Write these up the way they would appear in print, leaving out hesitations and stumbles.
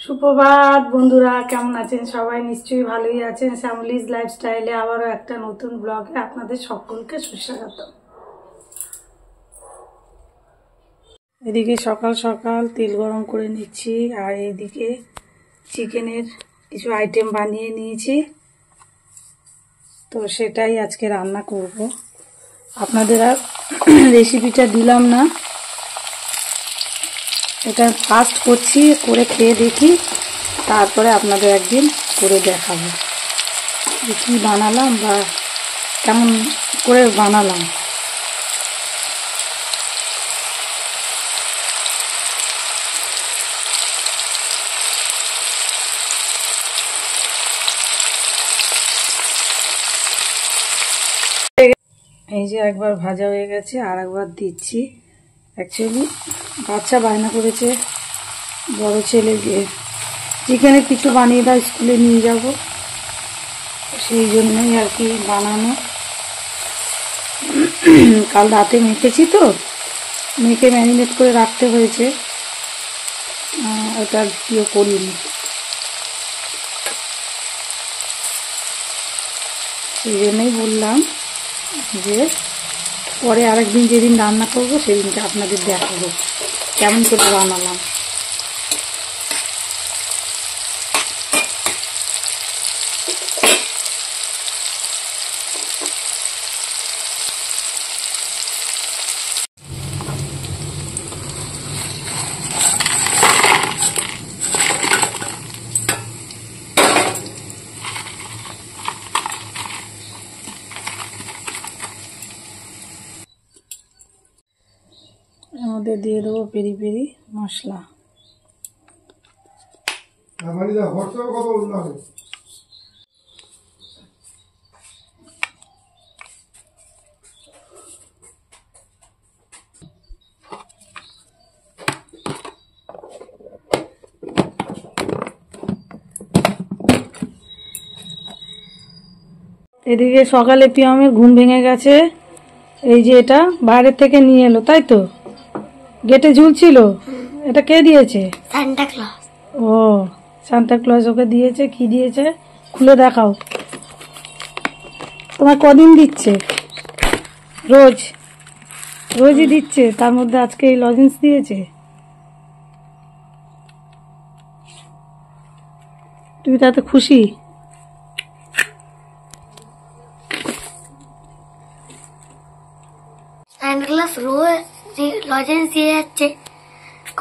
সুপ্রভাত বন্ধুরা, কেমন আছেন সবাই? নিশ্চয়ই ভালোই আছেন। শ্যামলিজ লাইফস্টাইলে আবারও একটা নতুন ব্লগে আপনাদের সকলকে সুস্বাগত। এদিকে সকাল সকাল তেল গরম করে নিচ্ছি, আর এদিকে চিকেনের কিছু আইটেম বানিয়ে নিয়েছি, তো সেটাই আজকে রান্না করব। আপনাদের আর রেসিপিটা দিলাম না, এটা ফার্স্ট করছি, করে খেয়ে দেখি, তারপরে আপনাদের একদিন করে দেখাবো কি বানালাম বা কেমন করে বানালাম। এই যে একবার ভাজা হয়ে গেছে, আর একবার দিচ্ছি। অ্যাকচুয়ালি বাচ্চা বায়না করেছে, বড় ছেলে যে চিকেনের কিছু বানিয়ে দাও, স্কুলে নিয়ে যাব, সেই জন্যই আর কি বানানো। কাল রাতে মেখেছি, তো মেখে ম্যারিনেট করে রাখতে হয়েছে, ওটা ভিডিও করিনি, সেই জন্যই বললাম যে পরে আরেকদিন যেদিন রান্না করব সেদিনকে আপনাদের দেখাবো কেমন করে বানালাম। এর মধ্যে দিয়ে দেবো পেরি পেরি মশলা। এদিকে সকালে পিয়ামের ঘুম ভেঙে গেছে, এই যে এটা বাইরে থেকে নিয়ে এলো, তাই তো? গেটে ঝুলছিল, এটা কে দিয়েছে? Santa Claus. ও, সান্টা ক্লজ ওকে দিয়েছে। কি দিয়েছে খুলে দেখাও। তোমার কদিন দিচ্ছে? রোজ রোজই দিচ্ছে, তার মধ্যে আজকে এই লজেন্স দিয়েছে। তুমি তাতে খুশি? সান্টা ক্লজ রোজ লজেন্স দিয়ে যাচ্ছে,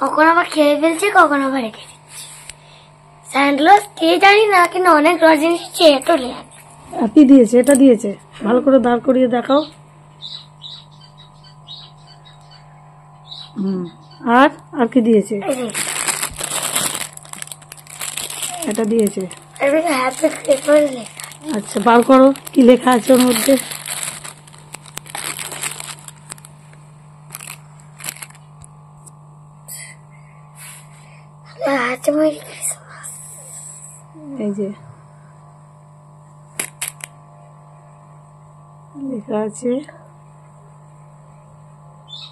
কখন আবার খেয়ে ফেলছে, কখন আবার রেখে দিচ্ছে। সান্টা ক্লজ কে জানি না, কিন্তু অনেক লজেন্স দিচ্ছে, এত কি দিয়েছে? এটা দিয়েছে, ভালো করে দাঁড় করিয়ে দেখাও। আর আর কি দিয়েছে? এটা দিয়েছে। আচ্ছা, বার করো কি লেখা আছে ওর মধ্যে। এই যে লেখা আছে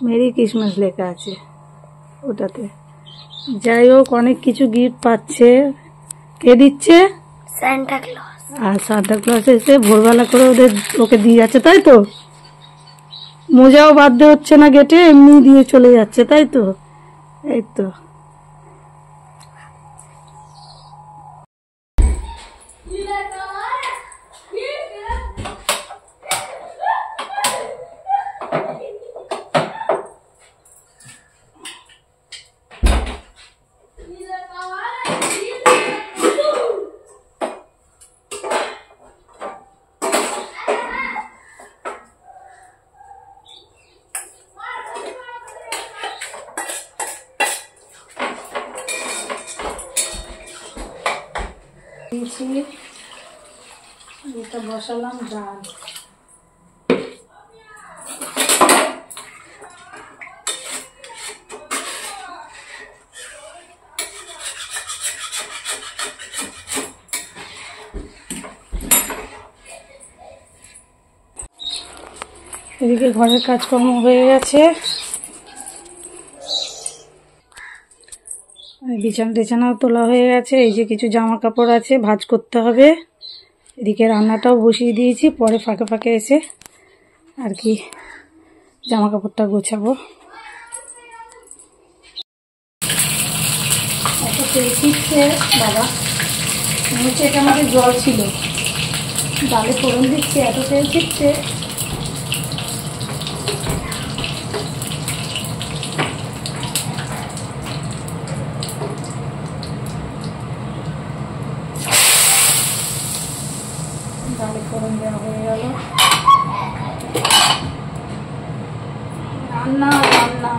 মেরি ক্রিসমাস লেখা আছে ওটাতে। যাই হোক, অনেক কিছু গিফট পাচ্ছে। কে দিচ্ছে? Santa Claus. আর সান্টা ক্লজ এসে ভোরবেলা করে ওকে দিয়ে যাচ্ছে, তাই তো? মোজাও বাঁধতে হচ্ছে না গেটে, এমনি দিয়ে চলে যাচ্ছে, তাই তো? এই তো। এটা বসালাম ডাল। এদিকে ঘরের কাজকর্ম হয়ে গেছে, বিছানা টিছানাও তোলা হয়ে গেছে। এই যে কিছু জামা কাপড় আছে, ভাঁজ করতে হবে। এদিকে রান্নাটাও বসিয়ে দিয়েছি, পরে ফাঁকে ফাঁকে এসে আর কি জামা কাপড়টা গোছাবো। এত তেল ছিটছে বাবা, মনে হচ্ছে এটা আমাদের জল ছিল। ডালে ফোড়ন দিচ্ছে, এত তেল ছিটছে। ডালে ফোড়ন দেওয়া হয়ে গেল। রান্না রান্না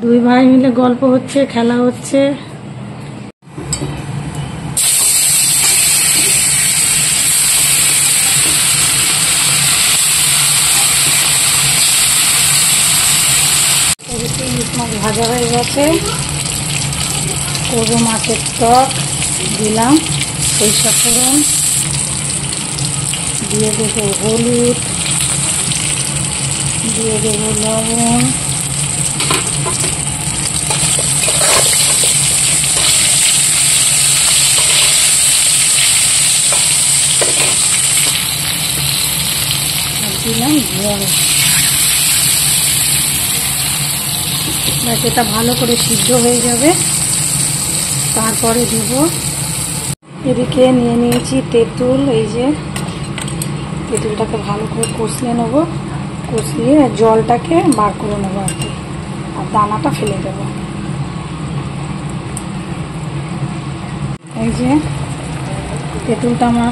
দুই ভাই মিলে গল্প হচ্ছে, খেলা হচ্ছে। ইলিশ মাছ ভাজা হয়ে গেছে, করবো মাছের টক। দিলাম সরিষা ফোড়ন, দিয়ে দেবো হলুদ, দিয়ে দেবো লবণ, দিলাম জল। এটা ভালো করে সিদ্ধ হয়ে যাবে, তারপরে দেব। এদিকে নিয়ে নিয়েছি তেঁতুল। এই যে তেঁতুলটাকে ভালো করে কষিয়ে নেবো, কষিয়ে জলটাকে বার করে নেবো আর কি, আর দানাটা ফেলে দেব। এই যে তেঁতুলটা আমার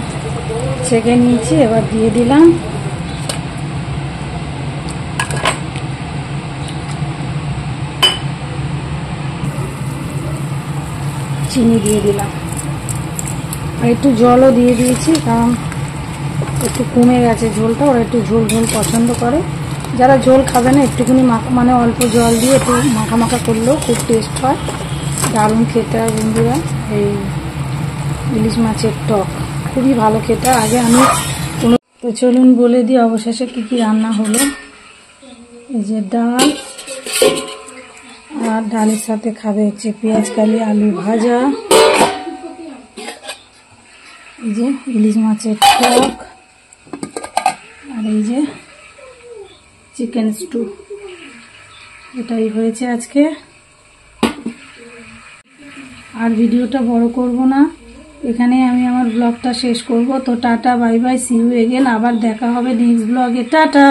ছেঁকে নিয়েছি, এবার দিয়ে দিলাম। চিনি দিয়ে দিলাম, আর একটু জলও দিয়ে দিয়েছি, কারণ একটু কমে গেছে ঝোলটা। ওরা একটু ঝোল ঝোল পছন্দ করে। যারা ঝোল খাবে না, একটুখানি মানে অল্প জল দিয়ে একটু মাখা মাখা করলেও খুব টেস্ট হয়, দারুণ খেতে হয় বন্ধুরা। এই ইলিশ মাছের টক খুবই ভালো খেতে। আগে আমি তো চলুন বলে দিই অবশেষে কি কি রান্না হলো। এই যে ডাল, আর ডালের সাথে খাবে হচ্ছে পেঁয়াজ কালি আলু ভাজা। এই যে ইলিশ মাছের টক, আর এই যে চিকেন স্টু। এটাই হয়েছে আজকে। আর ভিডিওটা বড় করব না, এখানে আমি আমার ব্লগটা শেষ করব। তো tata, bye bye, see you again. আবার দেখা হবে নেক্সট ব্লগে। টাটা।